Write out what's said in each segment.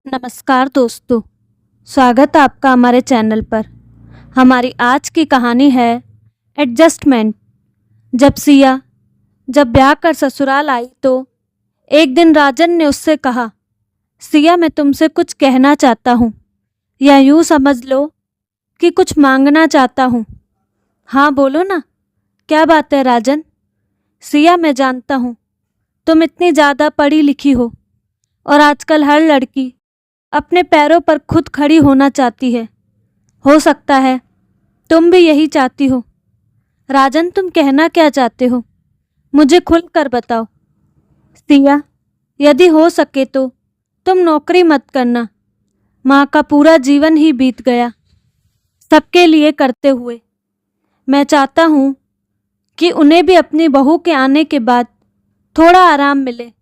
नमस्कार दोस्तों, स्वागत है आपका हमारे चैनल पर। हमारी आज की कहानी है एडजस्टमेंट। जब ब्याह कर ससुराल आई तो एक दिन राजन ने उससे कहा, सिया मैं तुमसे कुछ कहना चाहता हूँ, या यूँ समझ लो कि कुछ मांगना चाहता हूँ। हाँ बोलो ना, क्या बात है राजन? सिया मैं जानता हूँ तुम इतनी ज़्यादा पढ़ी लिखी हो और आजकल हर लड़की अपने पैरों पर खुद खड़ी होना चाहती है। हो सकता है तुम भी यही चाहती हो। राजन तुम कहना क्या चाहते हो? मुझे खुलकर बताओ। सिया, यदि हो सके तो तुम नौकरी मत करना। माँ का पूरा जीवन ही बीत गया सबके लिए करते हुए। मैं चाहता हूँ कि उन्हें भी अपनी बहू के आने के बाद थोड़ा आराम मिले।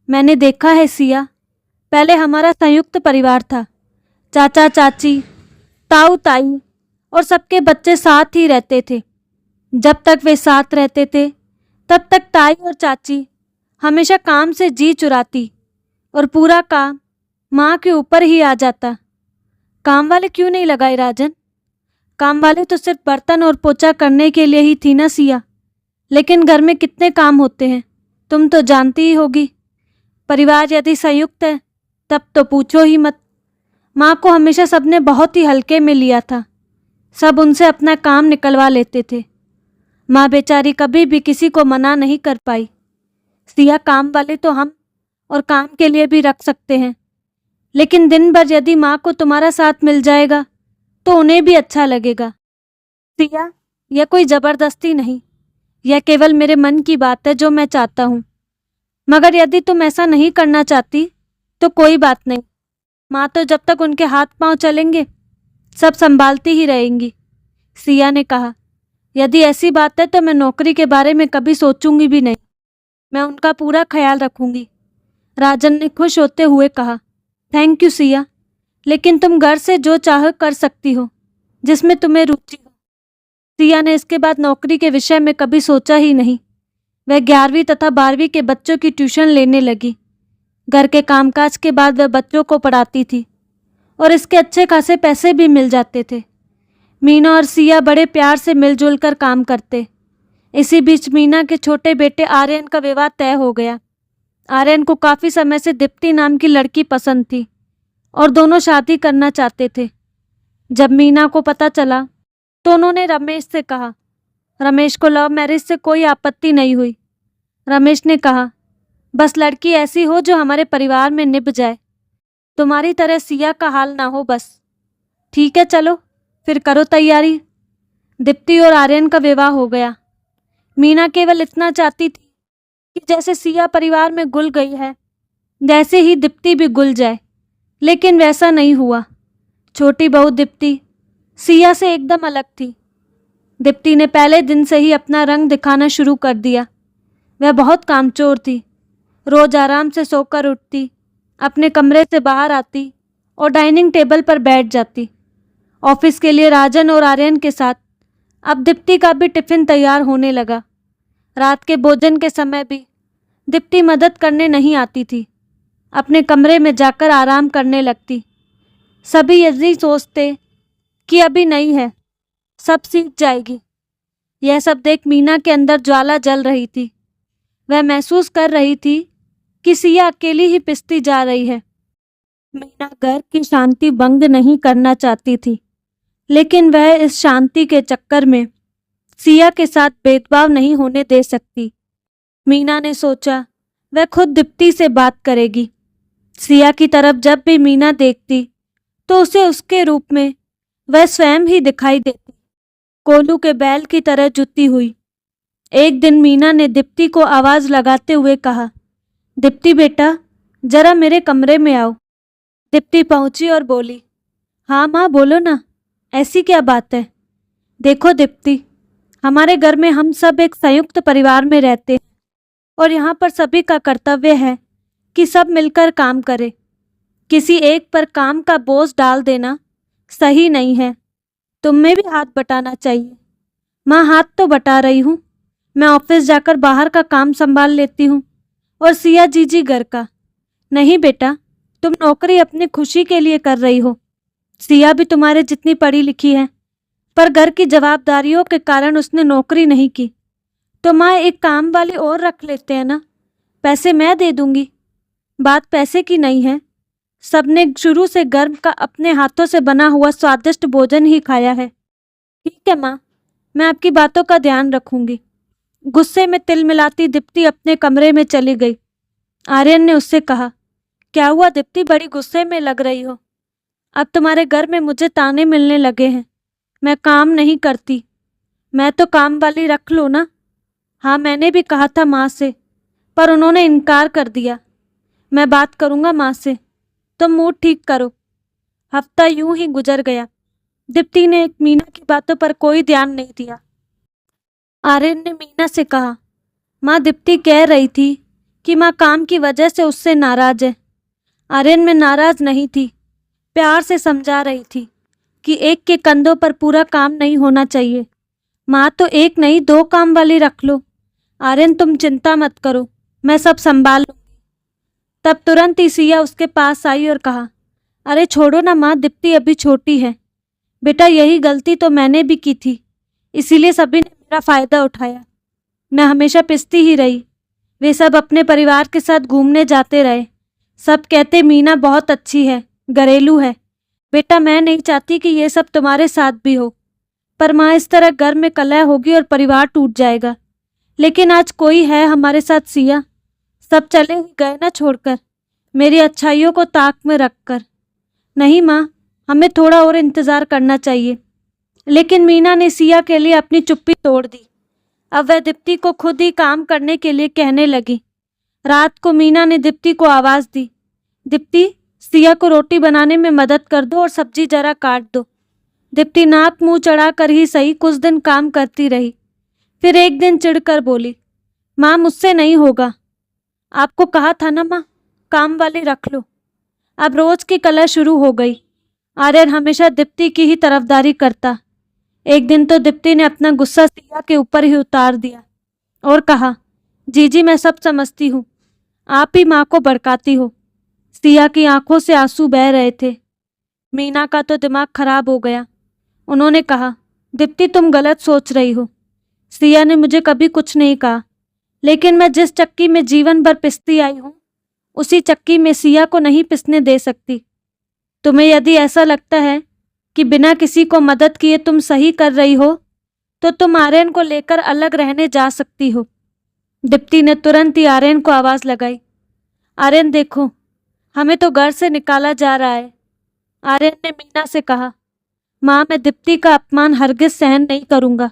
मैंने देखा है सिया, पहले हमारा संयुक्त परिवार था। चाचा चाची, ताऊ ताई और सबके बच्चे साथ ही रहते थे। जब तक वे साथ रहते थे तब तक ताई और चाची हमेशा काम से जी चुराती और पूरा काम माँ के ऊपर ही आ जाता। काम वाले क्यों नहीं लगाए राजन? काम वाले तो सिर्फ बर्तन और पोछा करने के लिए ही थी ना सिया। लेकिन घर में कितने काम होते हैं तुम तो जानती ही होगी। परिवार यदि संयुक्त है तब तो पूछो ही मत। माँ को हमेशा सबने बहुत ही हल्के में लिया था। सब उनसे अपना काम निकलवा लेते थे। माँ बेचारी कभी भी किसी को मना नहीं कर पाई। सिया, काम वाले तो हम और काम के लिए भी रख सकते हैं, लेकिन दिन भर यदि माँ को तुम्हारा साथ मिल जाएगा तो उन्हें भी अच्छा लगेगा। सिया, यह कोई ज़बरदस्ती नहीं, यह केवल मेरे मन की बात है जो मैं चाहता हूँ। मगर यदि तुम ऐसा नहीं करना चाहती तो कोई बात नहीं। माँ तो जब तक उनके हाथ पांव चलेंगे सब संभालती ही रहेंगी। सिया ने कहा, यदि ऐसी बात है तो मैं नौकरी के बारे में कभी सोचूंगी भी नहीं। मैं उनका पूरा ख्याल रखूंगी। राजन ने खुश होते हुए कहा, थैंक यू सिया, लेकिन तुम घर से जो चाहो कर सकती हो, जिसमें तुम्हें रुचि हो। सिया ने इसके बाद नौकरी के विषय में कभी सोचा ही नहीं। वह 11वीं तथा 12वीं के बच्चों की ट्यूशन लेने लगी। घर के कामकाज के बाद वह बच्चों को पढ़ाती थी और इसके अच्छे खासे पैसे भी मिल जाते थे। मीना और सिया बड़े प्यार से मिलजुल कर काम करते। इसी बीच मीना के छोटे बेटे आर्यन का विवाह तय हो गया। आर्यन को काफ़ी समय से दीप्ति नाम की लड़की पसंद थी और दोनों शादी करना चाहते थे। जब मीना को पता चला तो उन्होंने रमेश से कहा। रमेश को लव मैरिज से कोई आपत्ति नहीं हुई। रमेश ने कहा, बस लड़की ऐसी हो जो हमारे परिवार में निभ जाए, तुम्हारी तरह सिया का हाल ना हो बस। ठीक है, चलो फिर करो तैयारी। दीप्ति और आर्यन का विवाह हो गया। मीना केवल इतना चाहती थी कि जैसे सिया परिवार में घुल गई है वैसे ही दीप्ति भी घुल जाए, लेकिन वैसा नहीं हुआ। छोटी बहू दीप्ति सिया से एकदम अलग थी। दीप्ति ने पहले दिन से ही अपना रंग दिखाना शुरू कर दिया। वह बहुत कामचोर थी। रोज आराम से सोकर उठती, अपने कमरे से बाहर आती और डाइनिंग टेबल पर बैठ जाती। ऑफिस के लिए राजन और आर्यन के साथ अब दीप्ति का भी टिफिन तैयार होने लगा। रात के भोजन के समय भी दीप्ति मदद करने नहीं आती थी। अपने कमरे में जाकर आराम करने लगती। सभी यही सोचते कि अभी नहीं है, सब सीख जाएगी। यह सब देख मीना के अंदर ज्वाला जल रही थी। वह महसूस कर रही थी कि सिया अकेली ही पिसती जा रही है। मीना घर की शांति भंग नहीं करना चाहती थी, लेकिन वह इस शांति के चक्कर में सिया के साथ भेदभाव नहीं होने दे सकती। मीना ने सोचा वह खुद दीप्ति से बात करेगी। सिया की तरफ जब भी मीना देखती तो उसे उसके रूप में वह स्वयं ही दिखाई देती, कोलू के बैल की तरह जुती हुई। एक दिन मीना ने दीप्ति को आवाज़ लगाते हुए कहा, दीप्ति बेटा, जरा मेरे कमरे में आओ। दीप्ति पहुंची और बोली, हाँ माँ बोलो ना, ऐसी क्या बात है? देखो दीप्ति, हमारे घर में हम सब एक संयुक्त परिवार में रहते हैं और यहाँ पर सभी का कर्तव्य है कि सब मिलकर काम करें। किसी एक पर काम का बोझ डाल देना सही नहीं है। तुम्हें भी हाथ बटाना चाहिए। माँ, हाथ तो बटा रही हूँ। मैं ऑफिस जाकर बाहर का काम संभाल लेती हूँ और सिया जीजी घर का। नहीं बेटा, तुम नौकरी अपनी खुशी के लिए कर रही हो। सिया भी तुम्हारे जितनी पढ़ी लिखी है, पर घर की जवाबदारियों के कारण उसने नौकरी नहीं की। तो माँ, एक काम वाली और रख लेते हैं ना, पैसे मैं दे दूंगी। बात पैसे की नहीं है, सबने शुरू से गर्म का अपने हाथों से बना हुआ स्वादिष्ट भोजन ही खाया है। ठीक है माँ, मैं आपकी बातों का ध्यान रखूंगी। गुस्से में तिल मिलाती दीप्ति अपने कमरे में चली गई। आर्यन ने उससे कहा, क्या हुआ दीप्ति, बड़ी गुस्से में लग रही हो? अब तुम्हारे घर में मुझे ताने मिलने लगे हैं, मैं काम नहीं करती। मैं तो काम वाली रख लो ना। हाँ, मैंने भी कहा था माँ से, पर उन्होंने इनकार कर दिया। मैं बात करूँगा माँ से, तुम मूड ठीक करो। हफ्ता यूं ही गुजर गया। दीप्ति ने मीना की बातों पर कोई ध्यान नहीं दिया। आर्यन ने मीना से कहा, माँ, दीप्ति कह रही थी कि माँ काम की वजह से उससे नाराज है। आर्यन में नाराज नहीं थी, प्यार से समझा रही थी कि एक के कंधों पर पूरा काम नहीं होना चाहिए। माँ, तो एक नहीं 2 काम वाली रख लो। आर्यन, तुम चिंता मत करो, मैं सब संभाल लूंगी। तब तुरंत ही सिया उसके पास आई और कहा, अरे छोड़ो ना माँ, दीप्ति अभी छोटी है। बेटा, यही गलती तो मैंने भी की थी, इसीलिए सभी ने मेरा फायदा उठाया। मैं हमेशा पिसती ही रही। वे सब अपने परिवार के साथ घूमने जाते रहे। सब कहते मीना बहुत अच्छी है, घरेलू है। बेटा, मैं नहीं चाहती कि ये सब तुम्हारे साथ भी हो, पर माँ, इस तरह घर में कलह होगी और परिवार टूट जाएगा। लेकिन आज कोई है हमारे साथ सिया, सब चले ही गए ना छोड़कर, मेरी अच्छाइयों को ताक में रखकर। नहीं माँ, हमें थोड़ा और इंतज़ार करना चाहिए। लेकिन मीना ने सिया के लिए अपनी चुप्पी तोड़ दी। अब वह दीप्ति को खुद ही काम करने के लिए कहने लगी। रात को मीना ने दीप्ति को आवाज़ दी, दीप्ति, सिया को रोटी बनाने में मदद कर दो और सब्जी जरा काट दो। दीप्ति नाक मुंह चढ़ा कर ही सही कुछ दिन काम करती रही। फिर एक दिन चिढ़कर बोली, माँ, मुझसे नहीं होगा। आपको कहा था ना माँ, काम वाली रख लो। अब रोज की कलह शुरू हो गई। आर्यन हमेशा दीप्ति की ही तरफदारी करता। एक दिन तो दीप्ति ने अपना गुस्सा सिया के ऊपर ही उतार दिया और कहा, जीजी, मैं सब समझती हूँ, आप ही माँ को भड़काती हो। सिया की आंखों से आंसू बह रहे थे। मीना का तो दिमाग खराब हो गया। उन्होंने कहा, दीप्ति, तुम गलत सोच रही हो। सिया ने मुझे कभी कुछ नहीं कहा, लेकिन मैं जिस चक्की में जीवन भर पिसती आई हूँ, उसी चक्की में सिया को नहीं पिसने दे सकती। तुम्हें यदि ऐसा लगता है कि बिना किसी को मदद किए तुम सही कर रही हो, तो तुम आर्यन को लेकर अलग रहने जा सकती हो। दीप्ति ने तुरंत ही आर्यन को आवाज़ लगाई, आर्यन देखो, हमें तो घर से निकाला जा रहा है। आर्यन ने मीना से कहा, माँ, मैं दीप्ति का अपमान हरगिज सहन नहीं करूँगा।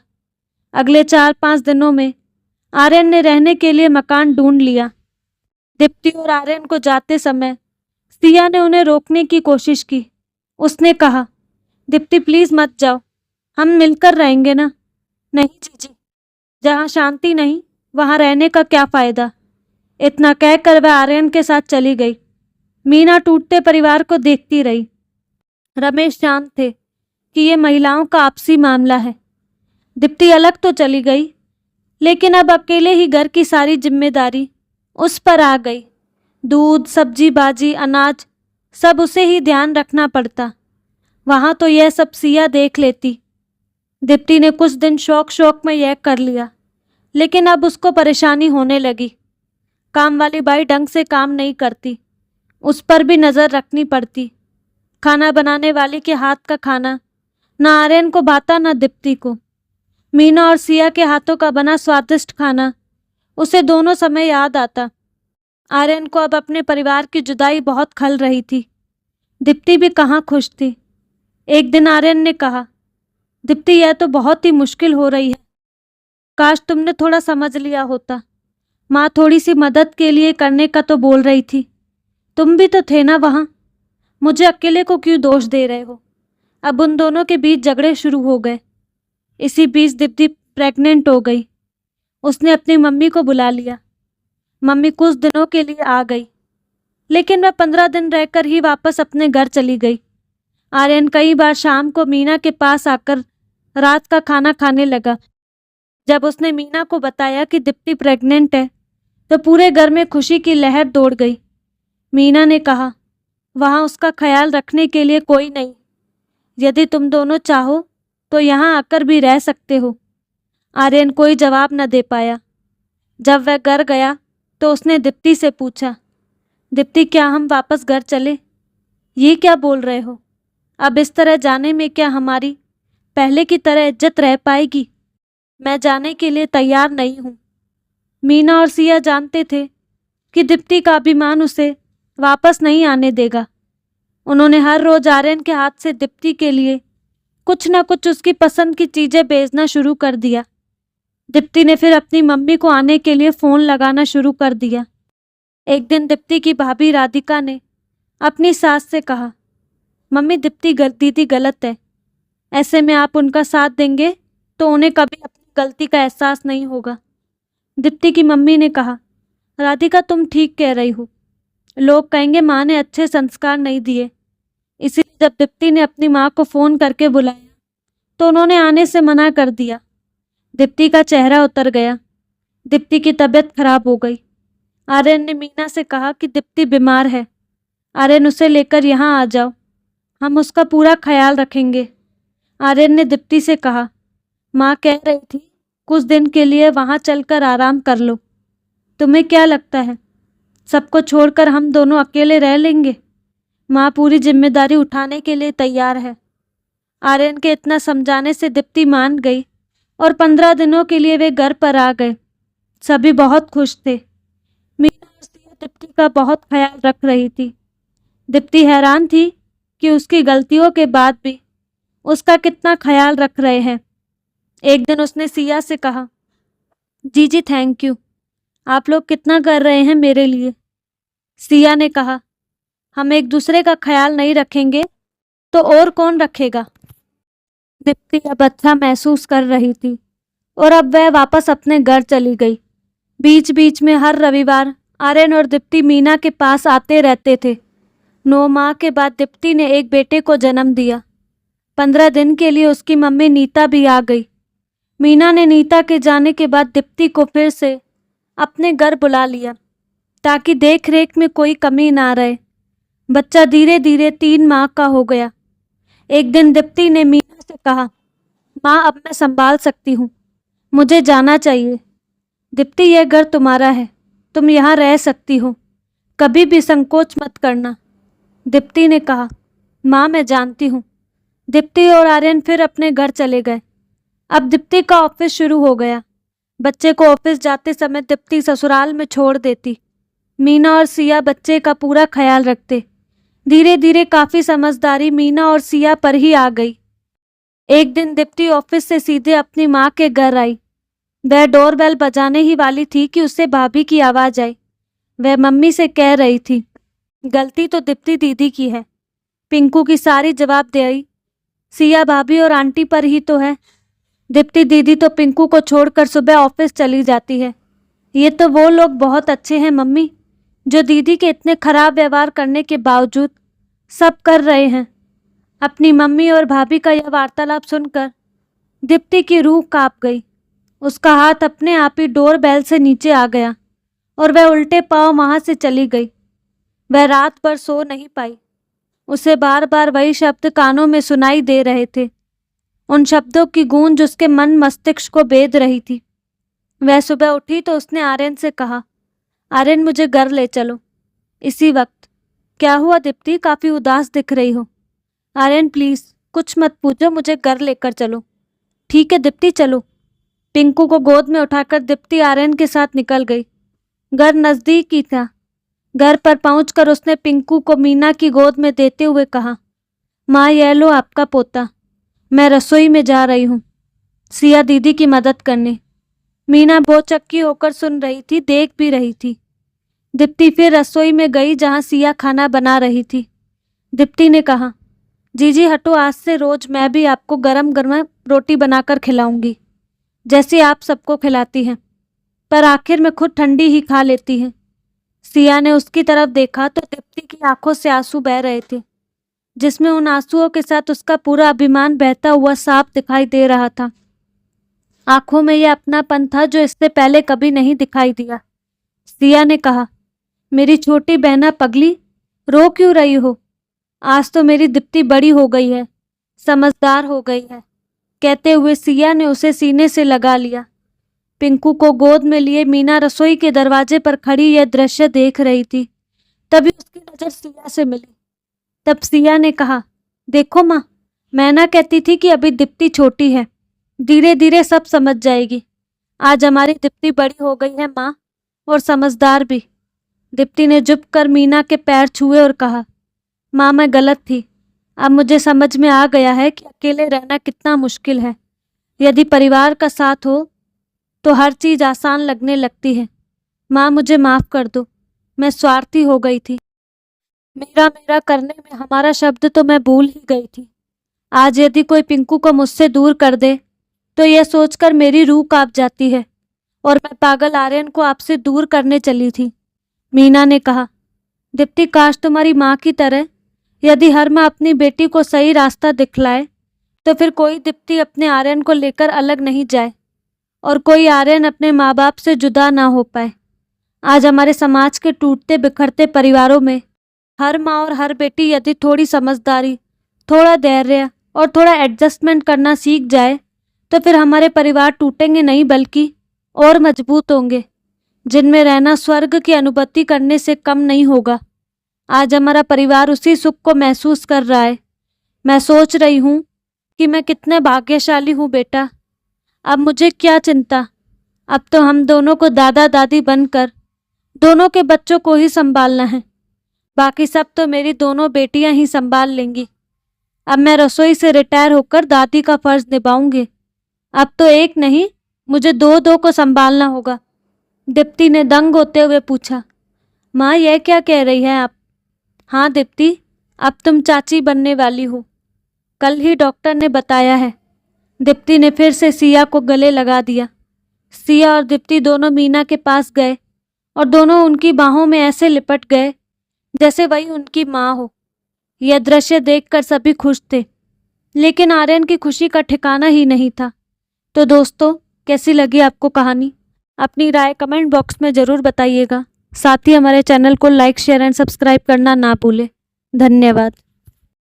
अगले 4-5 दिनों में आर्यन ने रहने के लिए मकान ढूंढ लिया। दीप्ति और आर्यन को जाते समय सिया ने उन्हें रोकने की कोशिश की। उसने कहा, दीप्ति, प्लीज़ मत जाओ, हम मिलकर रहेंगे ना। नहीं जीजी, जहाँ शांति नहीं वहाँ रहने का क्या फ़ायदा। इतना कहकर वह आर्यन के साथ चली गई। मीना टूटते परिवार को देखती रही। रमेश जानते थे कि ये महिलाओं का आपसी मामला है। दीप्ति अलग तो चली गई, लेकिन अब अकेले ही घर की सारी जिम्मेदारी उस पर आ गई। दूध, सब्जी, बाजी, अनाज सब उसे ही ध्यान रखना पड़ता। वहाँ तो यह सब सिया देख लेती। दीप्ति ने कुछ दिन शौक में यह कर लिया, लेकिन अब उसको परेशानी होने लगी। काम वाली बाई ढंग से काम नहीं करती, उस पर भी नज़र रखनी पड़ती। खाना बनाने वाली के हाथ का खाना ना आर्यन को भाता ना दीप्ति को। मीना और सिया के हाथों का बना स्वादिष्ट खाना उसे दोनों समय याद आता। आर्यन को अब अपने परिवार की जुदाई बहुत खल रही थी। दीप्ति भी कहाँ खुश थी। एक दिन आर्यन ने कहा, दीप्ति, यह तो बहुत ही मुश्किल हो रही है, काश तुमने थोड़ा समझ लिया होता। माँ थोड़ी सी मदद के लिए करने का तो बोल रही थी, तुम भी तो थे ना वहाँ। मुझे अकेले को क्यों दोष दे रहे हो। अब उन दोनों के बीच झगड़े शुरू हो गए। इसी बीच दीप्ति प्रेग्नेंट हो गई। उसने अपनी मम्मी को बुला लिया। मम्मी कुछ दिनों के लिए आ गई, लेकिन वह 15 दिन रहकर ही वापस अपने घर चली गई। आर्यन कई बार शाम को मीना के पास आकर रात का खाना खाने लगा। जब उसने मीना को बताया कि दीप्ति प्रेग्नेंट है, तो पूरे घर में खुशी की लहर दौड़ गई। मीना ने कहा, वहाँ उसका ख्याल रखने के लिए कोई नहीं। यदि तुम दोनों चाहो तो यहाँ आकर भी रह सकते हो। आर्यन कोई जवाब न दे पाया। जब वह घर गया तो उसने दीप्ति से पूछा, दीप्ति क्या हम वापस घर चले? ये क्या बोल रहे हो? अब इस तरह जाने में क्या हमारी पहले की तरह इज्जत रह पाएगी? मैं जाने के लिए तैयार नहीं हूँ। मीना और सिया जानते थे कि दीप्ति का अभिमान उसे वापस नहीं आने देगा। उन्होंने हर रोज आर्यन के हाथ से दीप्ति के लिए कुछ न कुछ उसकी पसंद की चीज़ें भेजना शुरू कर दिया। दीप्ति ने फिर अपनी मम्मी को आने के लिए फ़ोन लगाना शुरू कर दिया। एक दिन दीप्ति की भाभी राधिका ने अपनी सास से कहा, मम्मी दीदी गलत है। ऐसे में आप उनका साथ देंगे तो उन्हें कभी अपनी गलती का एहसास नहीं होगा। दीप्ति की मम्मी ने कहा, राधिका तुम ठीक कह रही हो। लोग कहेंगे माँ ने अच्छे संस्कार नहीं दिए। इसीलिए जब दीप्ति ने अपनी माँ को फ़ोन करके बुलाया तो उन्होंने आने से मना कर दिया। दीप्ति का चेहरा उतर गया। दीप्ति की तबीयत खराब हो गई। आर्यन ने मीना से कहा कि दीप्ति बीमार है। आर्यन उसे लेकर यहाँ आ जाओ, हम उसका पूरा ख्याल रखेंगे। आर्यन ने दीप्ति से कहा, माँ कह रही थी कुछ दिन के लिए वहाँ चलकर आराम कर लो। तुम्हें क्या लगता है सबको छोड़कर हम दोनों अकेले रह लेंगे? माँ पूरी जिम्मेदारी उठाने के लिए तैयार है। आर्यन के इतना समझाने से दीप्ति मान गई और 15 दिनों के लिए वे घर पर आ गए। सभी बहुत खुश थे। मीना और सिया दीप्ति का बहुत ख्याल रख रही थी। दीप्ति हैरान थी कि उसकी गलतियों के बाद भी उसका कितना ख्याल रख रहे हैं। एक दिन उसने सिया से कहा, जी थैंक यू, आप लोग कितना कर रहे हैं मेरे लिए। सिया ने कहा, हम एक दूसरे का ख्याल नहीं रखेंगे तो और कौन रखेगा। दीप्ति अब अच्छा महसूस कर रही थी और अब वह वापस अपने घर चली गई। बीच बीच में हर रविवार आर्यन और दीप्ति मीना के पास आते रहते थे। 9 माह के बाद दीप्ति ने एक बेटे को जन्म दिया। 15 दिन के लिए उसकी मम्मी नीता भी आ गई। मीना ने नीता के जाने के बाद दीप्ति को फिर से अपने घर बुला लिया ताकि देख रेख में कोई कमी ना रहे। बच्चा धीरे धीरे 3 माह का हो गया। एक दिन दीप्ति ने मीना से कहा, माँ अब मैं संभाल सकती हूँ, मुझे जाना चाहिए। दीप्ति यह घर तुम्हारा है, तुम यहाँ रह सकती हो, कभी भी संकोच मत करना। दीप्ति ने कहा, माँ मैं जानती हूँ। दीप्ति और आर्यन फिर अपने घर चले गए। अब दीप्ति का ऑफिस शुरू हो गया। बच्चे को ऑफिस जाते समय दीप्ति ससुराल में छोड़ देती। मीना और सिया बच्चे का पूरा ख्याल रखते। धीरे धीरे काफ़ी समझदारी मीना और सिया पर ही आ गई। एक दिन दीप्ति ऑफिस से सीधे अपनी माँ के घर आई। वह डोरबेल बजाने ही वाली थी कि उससे भाभी की आवाज़ आई। वह मम्मी से कह रही थी, गलती तो दीप्ति दीदी की है, पिंकू की सारी जवाबदेही सिया भाभी और आंटी पर ही तो है। दीप्ति दीदी तो पिंकू को छोड़कर सुबह ऑफिस चली जाती है। ये तो वो लोग बहुत अच्छे हैं मम्मी, जो दीदी के इतने खराब व्यवहार करने के बावजूद सब कर रहे हैं। अपनी मम्मी और भाभी का यह वार्तालाप सुनकर दीप्ति की रूह कांप गई। उसका हाथ अपने आप ही डोर बेल से नीचे आ गया और वह उल्टे पांव वहां से चली गई। वह रात भर सो नहीं पाई। उसे बार बार वही शब्द कानों में सुनाई दे रहे थे। उन शब्दों की गूंज उसके मन मस्तिष्क को बेध रही थी। वह सुबह उठी तो उसने आर्यन से कहा, आर्यन मुझे घर ले चलो। इसी वक्त, क्या हुआ दीप्ति, काफ़ी उदास दिख रही हो। आर्यन प्लीज़ कुछ मत पूछो, मुझे घर लेकर चलो। ठीक है दीप्ति चलो। पिंकू को गोद में उठाकर दीप्ति आर्यन के साथ निकल गई। घर नज़दीक ही था। घर पर पहुंचकर उसने पिंकू को मीना की गोद में देते हुए कहा, माँ यह लो आपका पोता, मैं रसोई में जा रही हूँ सिया दीदी की मदद करने। मीना भौचक्की होकर सुन रही थी, देख भी रही थी। दीप्ति फिर रसोई में गई जहाँ सिया खाना बना रही थी। दीप्ति ने कहा, जीजी हटो, आज से रोज मैं भी आपको गरम गरम रोटी बनाकर खिलाऊंगी जैसे आप सबको खिलाती हैं, पर आखिर में खुद ठंडी ही खा लेती हैं। सिया ने उसकी तरफ देखा तो दीप्ति की आंखों से आंसू बह रहे थे, जिसमें उन आंसुओं के साथ उसका पूरा अभिमान बहता हुआ साफ दिखाई दे रहा था। आंखों में यह अपनापन था जो इससे पहले कभी नहीं दिखाई दिया। सिया ने कहा, मेरी छोटी बहना पगली, रो क्यों रही हो? आज तो मेरी दीप्ति बड़ी हो गई है, समझदार हो गई है। कहते हुए सिया ने उसे सीने से लगा लिया। पिंकू को गोद में लिए मीना रसोई के दरवाजे पर खड़ी यह दृश्य देख रही थी। तभी उसकी नजर सिया से मिली। तब सिया ने कहा, देखो माँ, मैं ना कहती थी कि अभी दीप्ति छोटी है, धीरे धीरे सब समझ जाएगी। आज हमारी दीप्ति बड़ी हो गई है माँ, और समझदार भी। दीप्ति ने झुक कर मीना के पैर छुए और कहा, माँ मैं गलत थी। अब मुझे समझ में आ गया है कि अकेले रहना कितना मुश्किल है। यदि परिवार का साथ हो तो हर चीज़ आसान लगने लगती है। माँ मुझे माफ़ कर दो, मैं स्वार्थी हो गई थी। मेरा मेरा करने में हमारा शब्द तो मैं भूल ही गई थी। आज यदि कोई पिंकू को मुझसे दूर कर दे तो यह सोचकर मेरी रूह कांप जाती है, और मैं पागल आर्यन को आपसे दूर करने चली थी। मीना ने कहा, दीप्ति काश तुम्हारी माँ की तरह यदि हर माँ अपनी बेटी को सही रास्ता दिखलाए तो फिर कोई दीप्ति अपने आर्यन को लेकर अलग नहीं जाए, और कोई आर्यन अपने माँ बाप से जुदा ना हो पाए। आज हमारे समाज के टूटते बिखरते परिवारों में हर माँ और हर बेटी यदि थोड़ी समझदारी, थोड़ा धैर्य और थोड़ा एडजस्टमेंट करना सीख जाए तो फिर हमारे परिवार टूटेंगे नहीं बल्कि और मजबूत होंगे, जिनमें रहना स्वर्ग की अनुभूति करने से कम नहीं होगा। आज हमारा परिवार उसी सुख को महसूस कर रहा है। मैं सोच रही हूँ कि मैं कितने भाग्यशाली हूँ बेटा। अब मुझे क्या चिंता, अब तो हम दोनों को दादा दादी बनकर दोनों के बच्चों को ही संभालना है। बाकी सब तो मेरी दोनों बेटियां ही संभाल लेंगी। अब मैं रसोई से रिटायर होकर दादी का फर्ज निभाऊंगी। अब तो एक नहीं, मुझे दो दो को संभालना होगा। दीप्ति ने दंग होते हुए पूछा, माँ यह क्या कह रही है आप? हाँ दीप्ति, अब तुम चाची बनने वाली हो, कल ही डॉक्टर ने बताया है। दीप्ति ने फिर से सिया को गले लगा दिया। सिया और दीप्ति दोनों मीना के पास गए और दोनों उनकी बाहों में ऐसे लिपट गए जैसे वही उनकी माँ हो। यह दृश्य देखकर सभी खुश थे, लेकिन आर्यन की खुशी का ठिकाना ही नहीं था। तो दोस्तों, कैसी लगी आपको कहानी? अपनी राय कमेंट बॉक्स में ज़रूर बताइएगा। साथ ही हमारे चैनल को लाइक, शेयर एंड सब्सक्राइब करना ना भूलें। धन्यवाद।